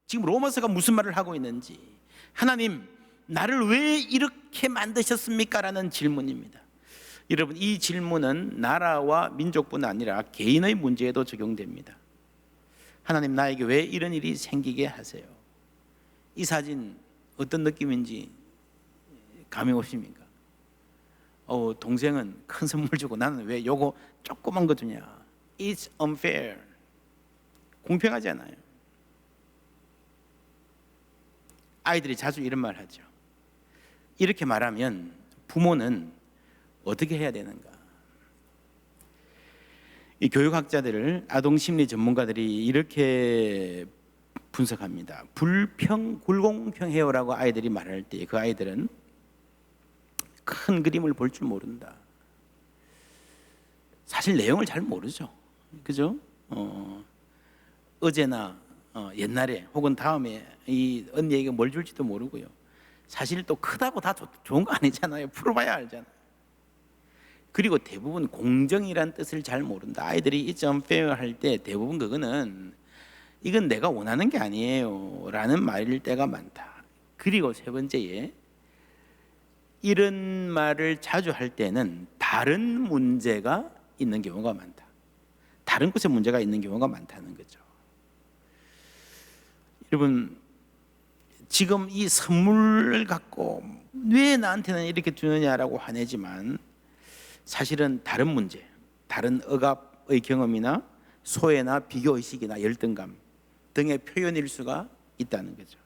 지금 로마서가 무슨 말을 하고 있는지, 하나님 나를 왜 이렇게 만드셨습니까? 라는 질문입니다. 여러분, 이 질문은 나라와 민족뿐 아니라 개인의 문제에도 적용됩니다. 하나님 나에게 왜 이런 일이 생기게 하세요? 이 사진 어떤 느낌인지 감이 오십니까? 동생은 큰 선물 주고 나는 왜 요거 조그만 거 주냐? It's unfair. 공평하지 않아요. 아이들이 자주 이런 말 하죠. 이렇게 말하면 부모는 어떻게 해야 되는가? 이 교육학자들을, 아동심리 전문가들이 이렇게 분석합니다. 불공평해요라고 아이들이 말할 때 그 아이들은 큰 그림을 볼 줄 모른다. 사실 내용을 잘 모르죠. 그죠? 어제나 옛날에 혹은 다음에 이 언니에게 뭘 줄지도 모르고요. 사실 또 크다고 다 좋은 거 아니잖아요. 풀어봐야 알잖아요. 그리고 대부분 공정이란 뜻을 잘 모른다. 아이들이 이 점 페어 할 때 대부분 그거는 이건 내가 원하는 게 아니에요 라는 말일 때가 많다. 그리고 세 번째에, 이런 말을 자주 할 때는 다른 문제가 있는 경우가 많다. 다른 곳에 문제가 있는 경우가 많다는 거죠. 여러분, 지금 이 선물을 갖고 왜 나한테는 이렇게 주느냐라고 화내지만 사실은 다른 문제, 다른 억압의 경험이나 소외나 비교의식이나 열등감 등의 표현일 수가 있다는 거죠.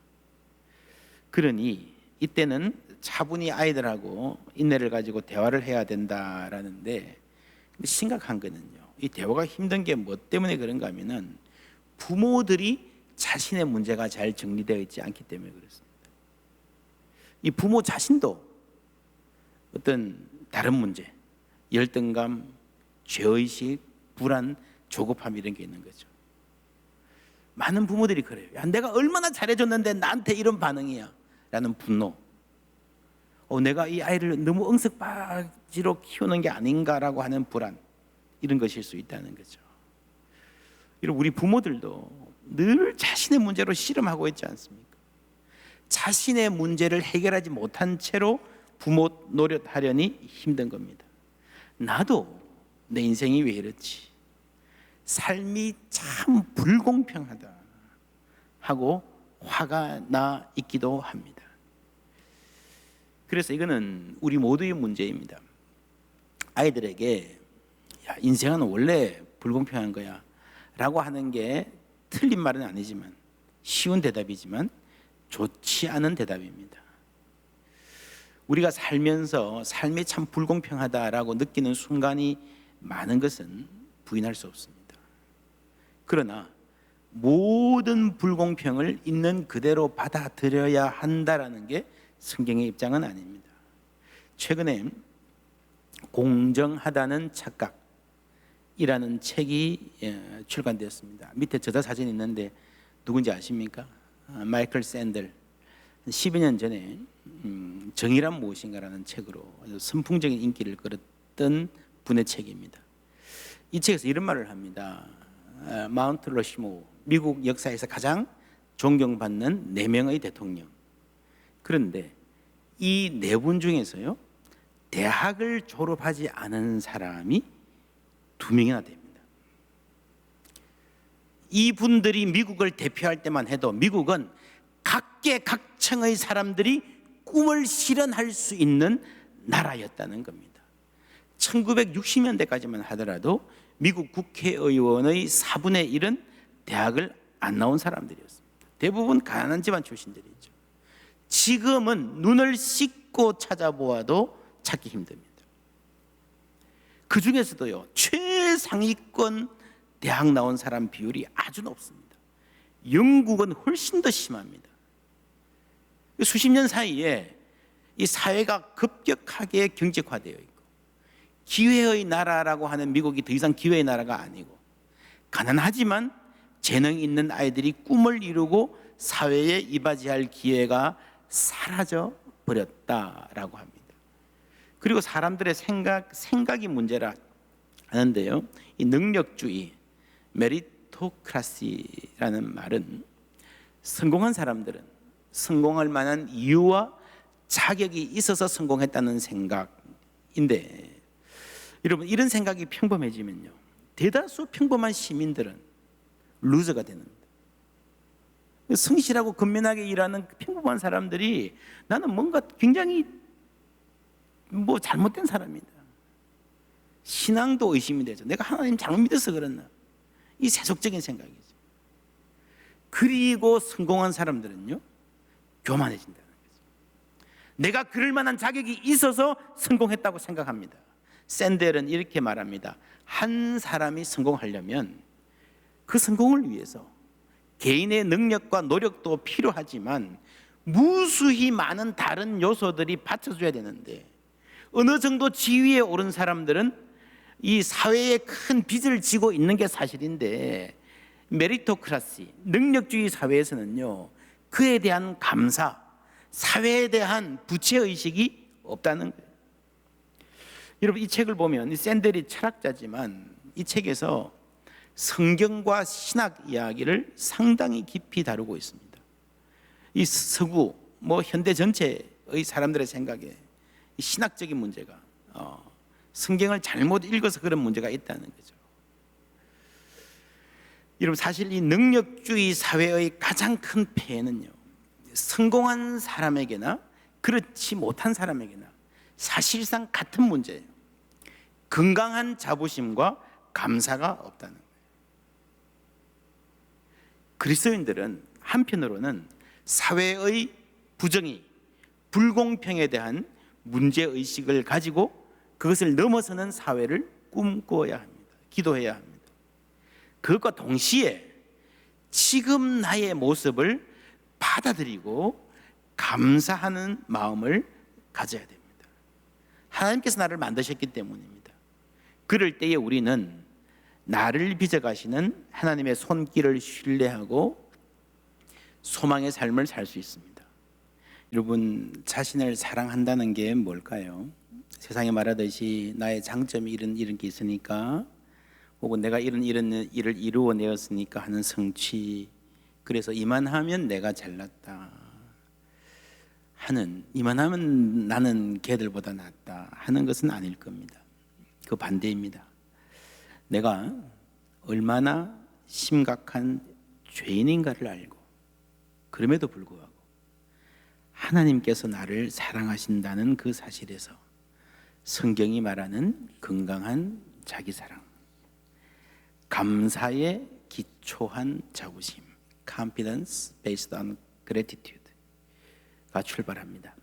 그러니 이때는 차분히 아이들하고 인내를 가지고 대화를 해야 된다라는데, 심각한 거는요, 이 대화가 힘든 게 뭐 때문에 그런가 하면은 부모들이 자신의 문제가 잘 정리되어 있지 않기 때문에 그렇습니다. 이 부모 자신도 어떤 다른 문제, 열등감, 죄의식, 불안, 조급함 이런 게 있는 거죠. 많은 부모들이 그래요. 야, 내가 얼마나 잘해줬는데 나한테 이런 반응이야 라는 분노, 내가 이 아이를 너무 응석바지로 키우는 게 아닌가라고 하는 불안, 이런 것일 수 있다는 거죠. 우리 부모들도 늘 자신의 문제로 씨름하고 있지 않습니까? 자신의 문제를 해결하지 못한 채로 부모 노릇하려니 힘든 겁니다. 나도 내 인생이 왜 이렇지? 삶이 참 불공평하다 하고 화가 나 있기도 합니다. 그래서 이거는 우리 모두의 문제입니다. 아이들에게 야, 인생은 원래 불공평한 거야 라고 하는 게 틀린 말은 아니지만, 쉬운 대답이지만 좋지 않은 대답입니다. 우리가 살면서 삶이 참 불공평하다라고 느끼는 순간이 많은 것은 부인할 수 없습니다. 그러나 모든 불공평을 있는 그대로 받아들여야 한다라는 게 성경의 입장은 아닙니다. 최근에 공정하다는 착각이라는 책이 출간되었습니다. 밑에 저자 사진이 있는데 누군지 아십니까? 마이클 샌들. 12년 전에 정의란 무엇인가라는 책으로 아주 선풍적인 인기를 끌었던 분의 책입니다. 이 책에서 이런 말을 합니다. 마운트 러시모, 미국 역사에서 가장 존경받는 4명의 대통령. 그런데 이 4분 중에서요, 대학을 졸업하지 않은 사람이 2명이나 됩니다. 이분들이 미국을 대표할 때만 해도 미국은 각계각층의 사람들이 꿈을 실현할 수 있는 나라였다는 겁니다. 1960년대까지만 하더라도 미국 국회의원의 4분의 1은 대학을 안 나온 사람들이었습니다. 대부분 가난한 집안 출신들이죠. 지금은 눈을 씻고 찾아보아도 찾기 힘듭니다. 그 중에서도요, 최상위권 대학 나온 사람 비율이 아주 높습니다. 영국은 훨씬 더 심합니다. 수십 년 사이에 이 사회가 급격하게 경제화되어 있고, 기회의 나라라고 하는 미국이 더 이상 기회의 나라가 아니고, 가난하지만 재능 있는 아이들이 꿈을 이루고 사회에 이바지할 기회가 사라져 버렸다라고 합니다. 그리고 사람들의 생각이 문제라 하는데요, 이 능력주의, 메리토크라시라는 말은 성공한 사람들은 성공할 만한 이유와 자격이 있어서 성공했다는 생각인데, 여러분, 이런 생각이 평범해지면요, 대다수 평범한 시민들은 루저가 되는 겁니다. 성실하고 근면하게 일하는 평범한 사람들이 나는 뭔가 굉장히 잘못된 사람이다, 신앙도 의심이 되죠. 내가 하나님 잘못 믿어서 그랬나, 이 세속적인 생각이죠. 그리고 성공한 사람들은요, 교만해진다는 거죠. 내가 그럴 만한 자격이 있어서 성공했다고 생각합니다. 샌델은 이렇게 말합니다. 한 사람이 성공하려면 그 성공을 위해서 개인의 능력과 노력도 필요하지만 무수히 많은 다른 요소들이 받쳐줘야 되는데, 어느 정도 지위에 오른 사람들은 이 사회에 큰 빚을 지고 있는 게 사실인데, 메리토크라시, 능력주의 사회에서는요, 그에 대한 감사, 사회에 대한 부채의식이 없다는 거예요. 여러분, 이 책을 보면, 이 샌델이 철학자지만 이 책에서 성경과 신학 이야기를 상당히 깊이 다루고 있습니다. 이 서구, 현대 전체의 사람들의 생각에 이 신학적인 문제가, 성경을 잘못 읽어서 그런 문제가 있다는 거죠. 여러분, 사실 이 능력주의 사회의 가장 큰 폐해는요, 성공한 사람에게나 그렇지 못한 사람에게나 사실상 같은 문제예요. 건강한 자부심과 감사가 없다는 거예요. 그리스도인들은 한편으로는 사회의 부정의, 불공평에 대한 문제의식을 가지고 그것을 넘어서는 사회를 꿈꿔야 합니다. 기도해야 합니다. 그것과 동시에 지금 나의 모습을 받아들이고 감사하는 마음을 가져야 됩니다. 하나님께서 나를 만드셨기 때문입니다. 그럴 때에 우리는 나를 빚어가시는 하나님의 손길을 신뢰하고 소망의 삶을 살 수 있습니다. 여러분, 자신을 사랑한다는 게 뭘까요? 세상에 말하듯이 나의 장점이 이런 게 있으니까, 혹은 내가 이런 일을 이루어내었으니까 하는 성취, 그래서 이만하면 내가 잘났다 하는, 이만하면 나는 걔들보다 낫다 하는 것은 아닐 겁니다. 그 반대입니다. 내가 얼마나 심각한 죄인인가를 알고, 그럼에도 불구하고 하나님께서 나를 사랑하신다는 그 사실에서 성경이 말하는 건강한 자기사랑, 감사에 기초한 자부심, confidence based on gratitude가 출발합니다.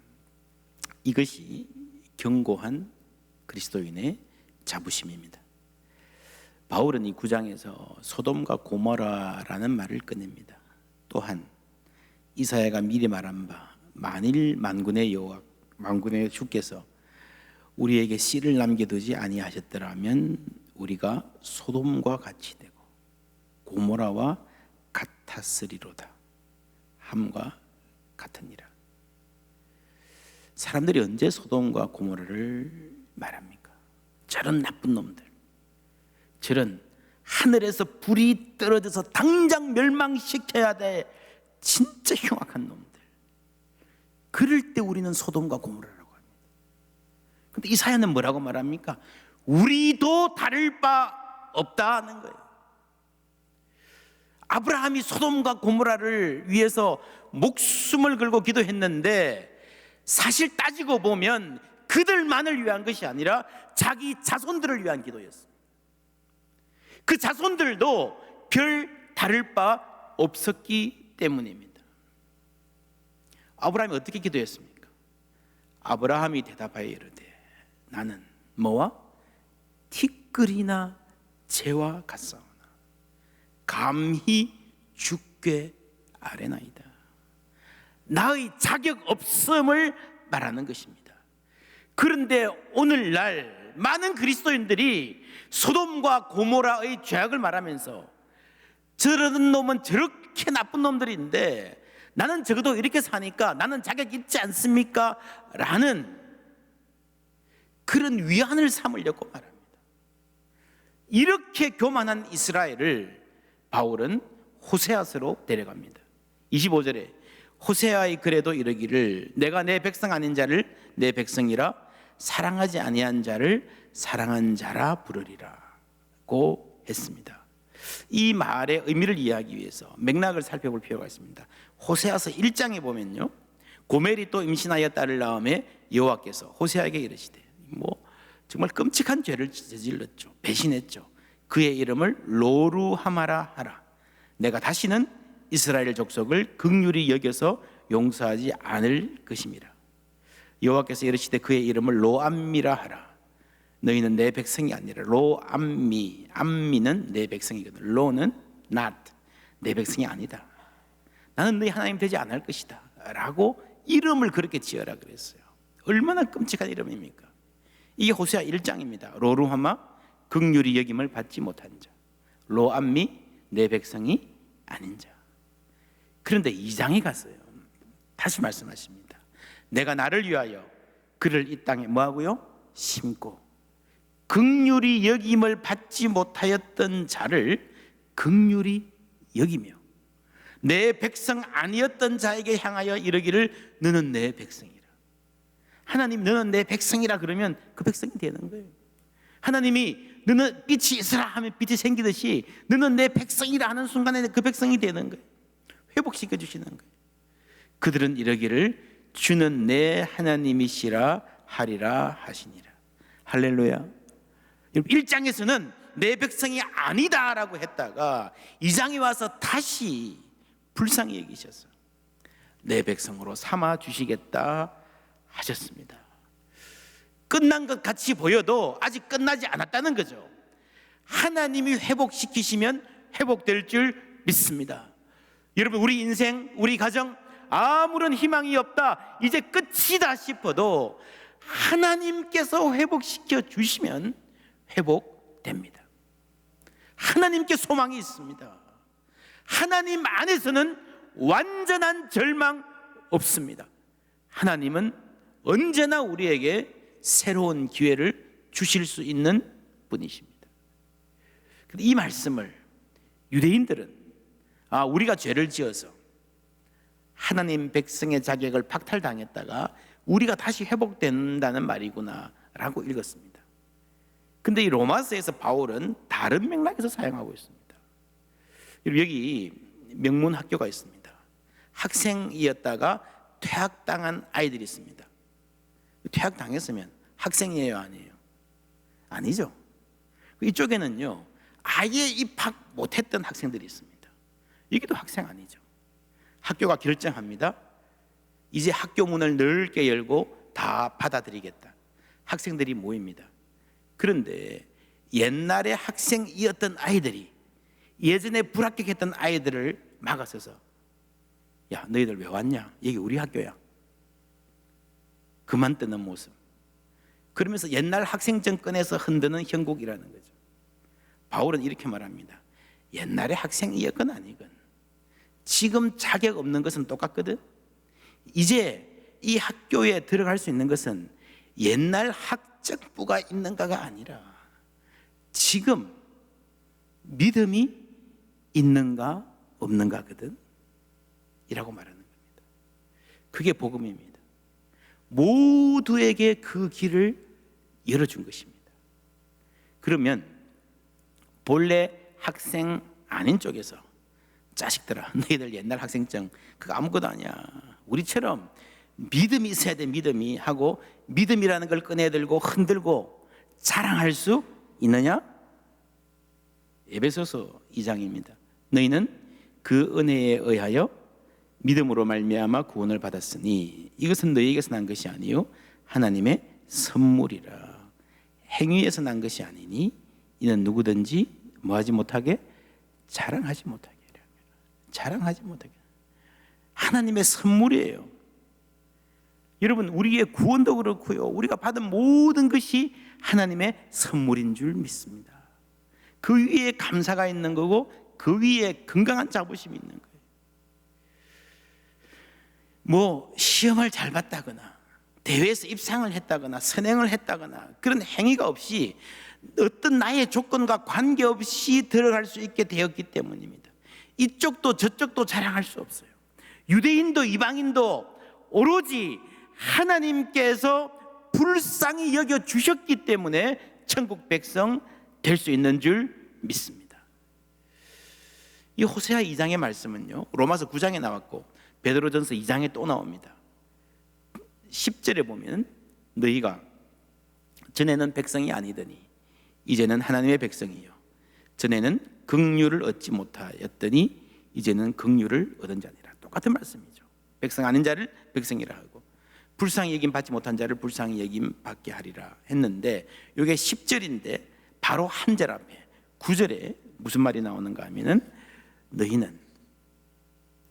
이것이 견고한 그리스도인의 자부심입니다. 바울은 이 9장에서 소돔과 고모라라는 말을 꺼냅니다. 또한 이사야가 미리 말한 바, 만일 만군의 여호와, 만군의 주께서 우리에게 씨를 남겨두지 아니하셨더라면 우리가 소돔과 같이 되고 고모라와 같았으리로다, 함과 같으니라. 사람들이 언제 소돔과 고모라를 말합니까? 저런 나쁜 놈들, 저런 하늘에서 불이 떨어져서 당장 멸망시켜야 될 진짜 흉악한 놈들, 그럴 때 우리는 소돔과 고모라라고 합니다. 근데 이사야는 뭐라고 말합니까? 우리도 다를 바 없다 하는 거예요. 아브라함이 소돔과 고모라를 위해서 목숨을 걸고 기도했는데, 사실 따지고 보면 그들만을 위한 것이 아니라 자기 자손들을 위한 기도였습니다. 그 자손들도 별 다를 바 없었기 때문입니다. 아브라함이 어떻게 기도했습니까? 아브라함이 대답하여 이르되 나는 뭐와? 티끌이나 재와 같사오나 감히 주께 아뢰나이다. 나의 자격 없음을 말하는 것입니다. 그런데 오늘날 많은 그리스도인들이 소돔과 고모라의 죄악을 말하면서 저런 놈은 저렇게 나쁜 놈들인데 나는 적어도 이렇게 사니까 나는 자격 있지 않습니까? 라는 그런 위안을 삼으려고 말합니다. 이렇게 교만한 이스라엘을 바울은 호세아서로 데려갑니다. 25절에 호세아의 글에도 이르기를 내가 내 백성 아닌 자를 내 백성이라 사랑하지 아니한 자를 사랑한 자라 부르리라고 했습니다. 이 말의 의미를 이해하기 위해서 맥락을 살펴볼 필요가 있습니다. 호세아서 1장에 보면요, 고멜이 또 임신하여 딸을 낳음에 여호와께서 호세아에게 이르시되, 정말 끔찍한 죄를 저질렀죠. 배신했죠. 그의 이름을 로루하마라 하라. 내가 다시는 이스라엘 족속을 긍휼히 여겨서 용서하지 않을 것임이라. 여호와께서 이르시되 그의 이름을 로암미라 하라. 너희는 내 백성이 아니라 로암미, 암미는 내 백성이거든. 로는 not, 내 백성이 아니다. 나는 너희 하나님 되지 않을 것이다 라고 이름을 그렇게 지어라 그랬어요. 얼마나 끔찍한 이름입니까? 이게 호세아 1장입니다. 로루하마, 긍휼히 여김을 받지 못한 자. 로암미, 내 백성이 아닌 자. 그런데 2장에 갔어요. 다시 말씀하십니다. 내가 나를 위하여 그를 이 땅에 뭐하고요? 심고 긍휼히 여김을 받지 못하였던 자를 긍휼히 여기며 내 백성 아니었던 자에게 향하여 이르기를 너는 내 백성이라. 하나님, 너는 내 백성이라 그러면 그 백성이 되는 거예요. 하나님이 너는 빛이 있으라 하면 빛이 생기듯이 너는 내 백성이라 하는 순간에 그 백성이 되는 거예요. 회복시켜 주시는 거예요. 그들은 이르기를 주는 내 하나님이시라 하리라 하시니라. 할렐루야. 1장에서는 내 백성이 아니다라고 했다가 2장에 와서 다시 불쌍히 여기셔서 내 백성으로 삼아 주시겠다 하셨습니다. 끝난 것 같이 보여도 아직 끝나지 않았다는 거죠. 하나님이 회복시키시면 회복될 줄 믿습니다. 여러분, 우리 인생, 우리 가정 아무런 희망이 없다, 이제 끝이다 싶어도 하나님께서 회복시켜 주시면 회복됩니다. 하나님께 소망이 있습니다. 하나님 안에서는 완전한 절망 없습니다. 하나님은 언제나 우리에게 새로운 기회를 주실 수 있는 분이십니다. 이 말씀을 유대인들은 우리가 죄를 지어서 하나님 백성의 자격을 박탈당했다가 우리가 다시 회복된다는 말이구나 라고 읽었습니다. 근데 이 로마서에서 바울은 다른 맥락에서 사용하고 있습니다. 여기 명문 학교가 있습니다. 학생이었다가 퇴학당한 아이들이 있습니다. 퇴학당했으면 학생이에요, 아니에요? 아니죠. 이쪽에는요, 아예 입학 못했던 학생들이 있습니다. 여기도 학생 아니죠. 학교가 결정합니다. 이제 학교 문을 넓게 열고 다 받아들이겠다. 학생들이 모입니다. 그런데 옛날에 학생이었던 아이들이 예전에 불합격했던 아이들을 막아서서 야, 너희들 왜 왔냐? 여기 우리 학교야. 그만 뜨는 모습. 그러면서 옛날 학생증 꺼내서 흔드는 형국이라는 거죠. 바울은 이렇게 말합니다. 옛날에 학생이었건 아니건 지금 자격 없는 것은 똑같거든. 이제 이 학교에 들어갈 수 있는 것은 옛날 학적부가 있는가가 아니라 지금 믿음이 있는가 없는가거든 이라고 말하는 겁니다. 그게 복음입니다. 모두에게 그 길을 열어준 것입니다. 그러면 본래 학생 아닌 쪽에서 자식들아, 너희들 옛날 학생증 그거 아무것도 아니야. 우리처럼 믿음이 있어야 돼. 믿음이 하고 믿음이라는 걸 꺼내들고 흔들고 자랑할 수 있느냐? 에베소서 2장입니다. 너희는 그 은혜에 의하여 믿음으로 말미암아 구원을 받았으니 이것은 너희에게서 난 것이 아니요 하나님의 선물이라. 행위에서 난 것이 아니니 이는 누구든지 뭐하지 못하게 자랑하지 못하게. 자랑하지 못하게. 하나님의 선물이에요. 여러분, 우리의 구원도 그렇고요, 우리가 받은 모든 것이 하나님의 선물인 줄 믿습니다. 그 위에 감사가 있는 거고 그 위에 건강한 자부심이 있는 거예요. 뭐 시험을 잘 봤다거나 대회에서 입상을 했다거나 선행을 했다거나 그런 행위가 없이 어떤 나의 조건과 관계없이 들어갈 수 있게 되었기 때문입니다. 이쪽도 저쪽도 자랑할 수 없어요. 유대인도 이방인도 오로지 하나님께서 불쌍히 여겨 주셨기 때문에 천국 백성 될 수 있는 줄 믿습니다. 이 호세아 2장의 말씀은요, 로마서 9장에 나왔고 베드로전서 2장에 또 나옵니다. 10절에 보면 너희가 전에는 백성이 아니더니 이제는 하나님의 백성이요, 전에는 긍휼을 얻지 못하였더니 이제는 긍휼을 얻은 자니라. 똑같은 말씀이죠. 백성 아닌 자를 백성이라 하고 불쌍히 여김 받지 못한 자를 불쌍히 여김 받게 하리라 했는데, 이게 10절인데 바로 한 절 앞에 9절에 무슨 말이 나오는가 하면은 너희는,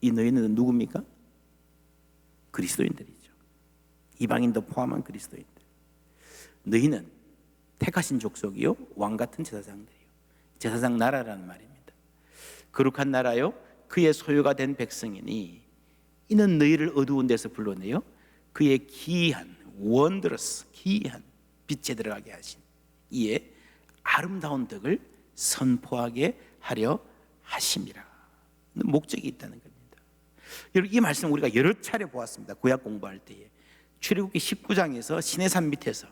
이 너희는 누굽니까? 그리스도인들이죠. 이방인도 포함한 그리스도인들. 너희는 택하신 족속이요, 왕같은 제사장들이요. 제사장 나라라는 말입니다. 거룩한 나라요, 그의 소유가 된 백성이니 이는 너희를 어두운 데서 불러내요 그의 기이한 원더러스, 기이한 빛에 들어가게 하신 이에 아름다운 덕을 선포하게 하려 하심이라. 목적이 있다는 겁니다. 여러분, 이 말씀 우리가 여러 차례 보았습니다. 구약 공부할 때에 출애굽기 19장에서 시내산 밑에서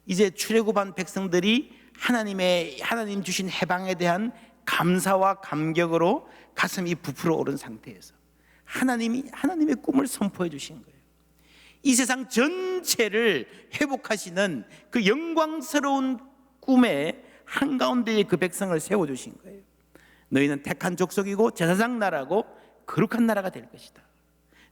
이제 출애굽한 백성들이 하나님 주신 해방에 대한 감사와 감격으로 가슴이 부풀어 오른 상태에서 하나님의 꿈을 선포해 주신 거예요. 이 세상 전체를 회복하시는 그 영광스러운 꿈의 한가운데에 그 백성을 세워주신 거예요. 너희는 택한 족속이고 제사장 나라고 거룩한 나라가 될 것이다.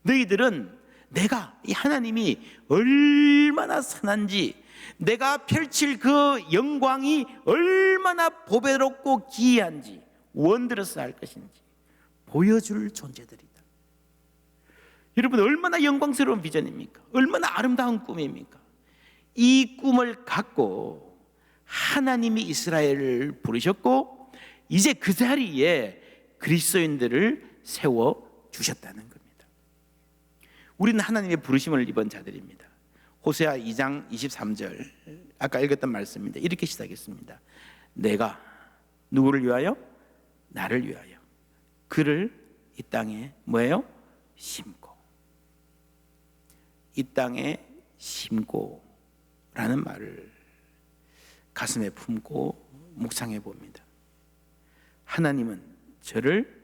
너희들은 내가, 이 하나님이 얼마나 선한지, 내가 펼칠 그 영광이 얼마나 보배롭고 기이한지, 원더러스 할 것인지 보여줄 존재들이다. 여러분, 얼마나 영광스러운 비전입니까? 얼마나 아름다운 꿈입니까? 이 꿈을 갖고 하나님이 이스라엘을 부르셨고 이제 그 자리에 그리스도인들을 세워주셨다는 겁니다. 우리는 하나님의 부르심을 입은 자들입니다. 호세아 2장 23절 아까 읽었던 말씀입니다. 이렇게 시작했습니다. 내가 누구를 위하여? 나를 위하여 그를 이 땅에 뭐예요? 심고, 이 땅에 심고 라는 말을 가슴에 품고 묵상해 봅니다. 하나님은 저를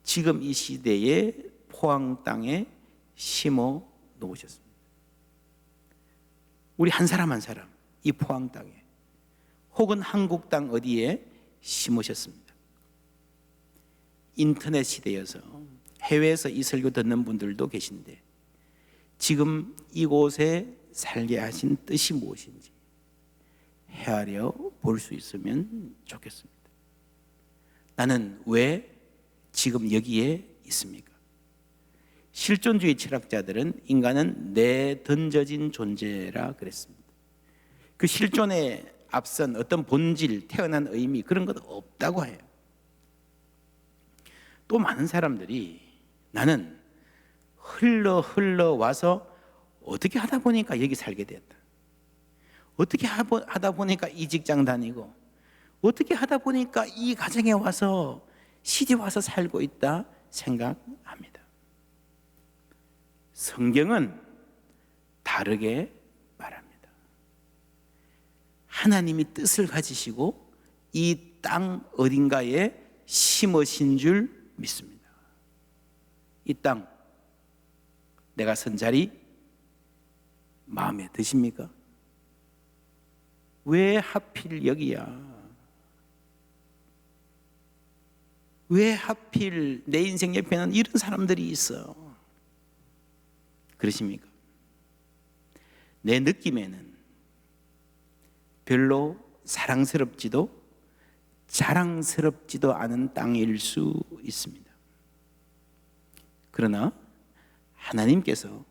지금 이 시대의 포항 땅에 심어 놓으셨습니다. 우리 한 사람 한 사람 이 포항 땅에 혹은 한국 땅 어디에 심으셨습니다. 인터넷 시대여서 해외에서 이 설교 듣는 분들도 계신데 지금 이곳에 살게 하신 뜻이 무엇인지 헤아려 볼 수 있으면 좋겠습니다. 나는 왜 지금 여기에 있습니까? 실존주의 철학자들은 인간은 내던져진 존재라 그랬습니다. 그 실존에 앞선 어떤 본질, 태어난 의미 그런 것 없다고 해요. 또 많은 사람들이 나는 흘러 와서 어떻게 하다 보니까 여기 살게 됐다. 어떻게 하다 보니까 이 직장 다니고 어떻게 하다 보니까 이 가정에 와서 시집 와서 살고 있다 생각합니다. 성경은 다르게 말합니다. 하나님이 뜻을 가지시고 이 땅 어딘가에 심으신 줄 믿습니다. 이 땅 내가 선 자리 마음에 드십니까? 왜 하필 여기야? 왜 하필 내 인생 옆에는 이런 사람들이 있어? 그러십니까? 내 느낌에는 별로 사랑스럽지도 자랑스럽지도 않은 땅일 수 있습니다. 그러나 하나님께서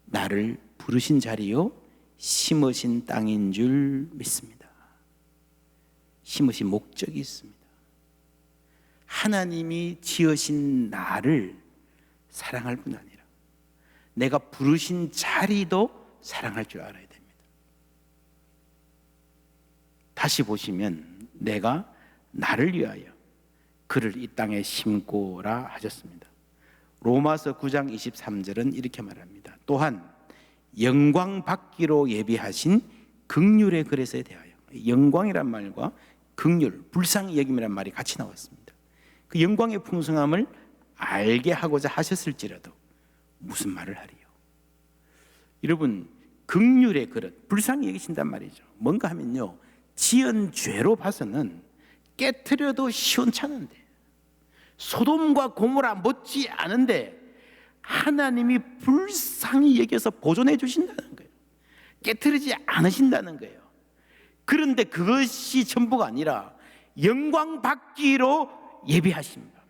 나를 부르신 자리요 심으신 땅인 줄 믿습니다. 심으신 목적이 있습니다. 하나님이 지으신 나를 사랑할 뿐 아니라 내가 부르신 자리도 사랑할 줄 알아야 됩니다. 다시 보시면 내가 나를 위하여 그를 이 땅에 심고라 하셨습니다. 로마서 9장 23절은 이렇게 말합니다. 또한 영광 받기로 예비하신 긍휼의 그릇에 대하여. 영광이란 말과 긍휼, 불쌍히 여김이란 말이 같이 나왔습니다. 그 영광의 풍성함을 알게 하고자 하셨을지라도 무슨 말을 하리요? 여러분, 긍휼의 그릇, 불쌍히 여기신단 말이죠. 뭔가 하면요, 지은 죄로 봐서는 깨트려도 시원찮은데, 소돔과 고모라 못지 않은데 하나님이 불쌍히 여겨서 보존해 주신다는 거예요. 깨트리지 않으신다는 거예요. 그런데 그것이 전부가 아니라 영광 받기로 예비하십니다.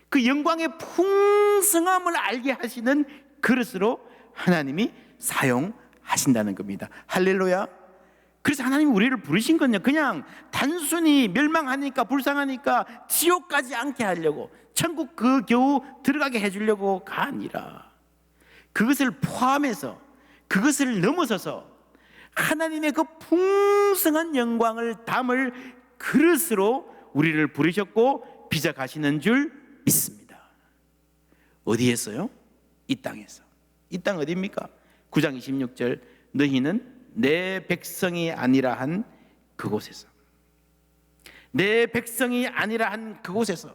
그 영광의 풍성함을 알게 하시는 그릇으로 하나님이 사용하신다는 겁니다. 할렐루야. 그래서 하나님이 우리를 부르신 건요, 그냥 단순히 멸망하니까 불쌍하니까 지옥 가지 않게 하려고, 천국 그 겨우 들어가게 해주려고가 아니라 그것을 포함해서, 그것을 넘어서서 하나님의 그 풍성한 영광을 담을 그릇으로 우리를 부르셨고 빚어가시는 줄 믿습니다. 어디에서요? 이 땅에서. 이 땅 어디입니까? 9장 26절, 너희는 내 백성이 아니라 한 그곳에서, 내 백성이 아니라 한 그곳에서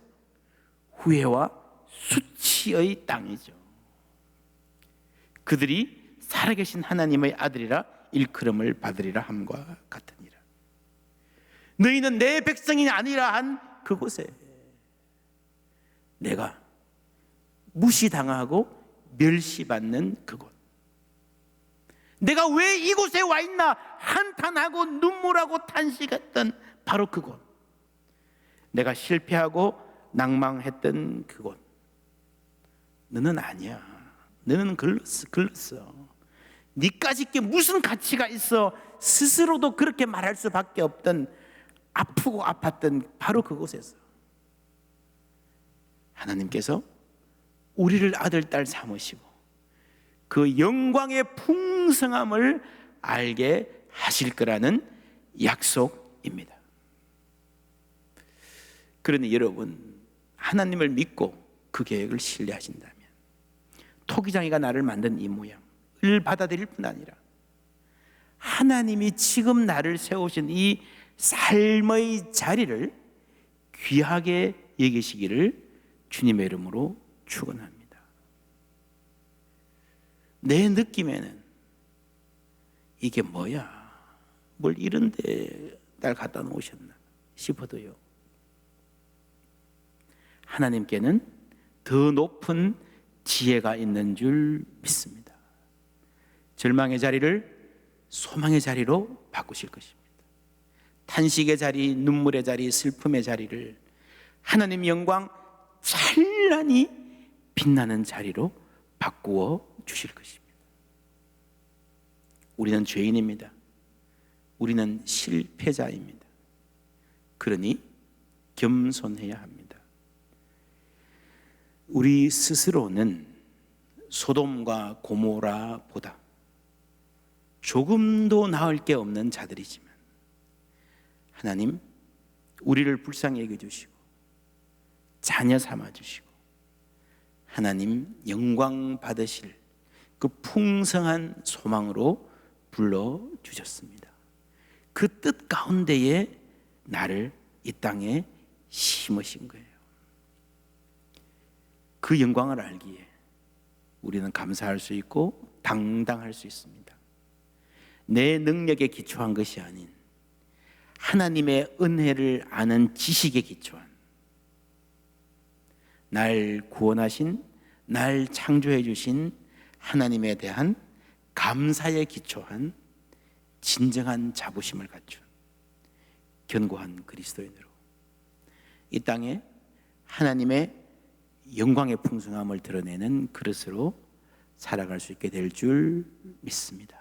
후회와 수치의 땅이죠. 그들이 살아계신 하나님의 아들이라 일컬음을 받으리라 함과 같으니라. 너희는 내 백성이 아니라 한 그곳에, 내가 무시당하고 멸시받는 그곳, 내가 왜 이곳에 와 있나 한탄하고 눈물하고 탄식했던 바로 그곳, 내가 실패하고 낭망했던 그곳, 너는 아니야. 너는 글렀어. 니까짓 게 무슨 가치가 있어. 스스로도 그렇게 말할 수밖에 없던, 아프고 아팠던 바로 그곳에서 하나님께서 우리를 아들, 딸 삼으시고 그 영광의 풍성함을 알게 하실 거라는 약속입니다. 그러니 여러분, 하나님을 믿고 그 계획을 신뢰하신다면 토기장이가 나를 만든 이 모양을 받아들일 뿐 아니라 하나님이 지금 나를 세우신 이 삶의 자리를 귀하게 여기시기를 주님의 이름으로 축원합니다. 내 느낌에는 이게 뭐야? 뭘 이런 데 날 갖다 놓으셨나 싶어도요, 하나님께는 더 높은 지혜가 있는 줄 믿습니다. 절망의 자리를 소망의 자리로 바꾸실 것입니다. 탄식의 자리, 눈물의 자리, 슬픔의 자리를 하나님 영광 찬란히 빛나는 자리로 바꾸어 주실 것입니다. 우리는 죄인입니다. 우리는 실패자입니다. 그러니 겸손해야 합니다. 우리 스스로는 소돔과 고모라보다 조금도 나을 게 없는 자들이지만 하나님 우리를 불쌍히 여겨주시고 자녀 삼아주시고 하나님 영광 받으실 그 풍성한 소망으로 불러주셨습니다. 그 뜻 가운데에 나를 이 땅에 심으신 거예요. 그 영광을 알기에 우리는 감사할 수 있고 당당할 수 있습니다. 내 능력에 기초한 것이 아닌 하나님의 은혜를 아는 지식에 기초한, 날 구원하신, 날 창조해 주신 하나님에 대한 감사에 기초한 진정한 자부심을 갖춘 견고한 그리스도인으로 이 땅에 하나님의 영광의 풍성함을 드러내는 그릇으로 살아갈 수 있게 될 줄 믿습니다.